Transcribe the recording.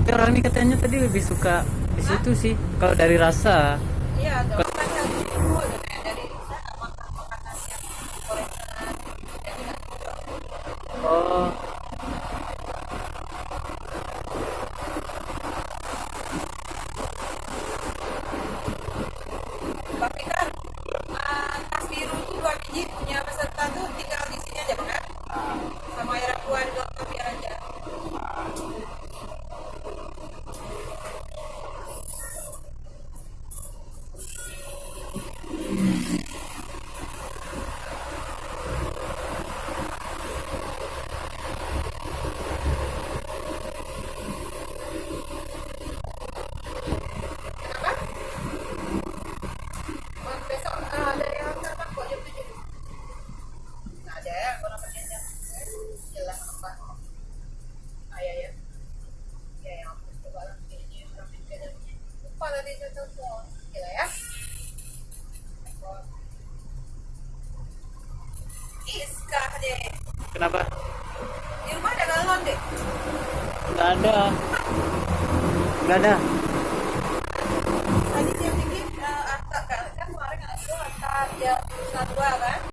Tapi orang ini katanya tadi lebih suka di situ sih. Kalau dari rasa. Iya, dong kan dari itu dari sana makan makanan yang gorengan jadi nggak Oh, tapi kan tas biru tuh 2 biji punya peserta tuh tinggal di sini aja bang kan sama air akuan ke biar aja. Besok ada yang terbang kok jam 7 nggak ada ya kalau pakai jam jelas apa ya ya ya yang aku coba lagi ini rapi ke jamnya lupa tadi saya telepon gila ya. Iska deh kenapa? di rumah ada galon deh. Nggak ada. Nggak ada. Tadi dia bikin angka kan kemarin ada tuh angka dia 1 2 kan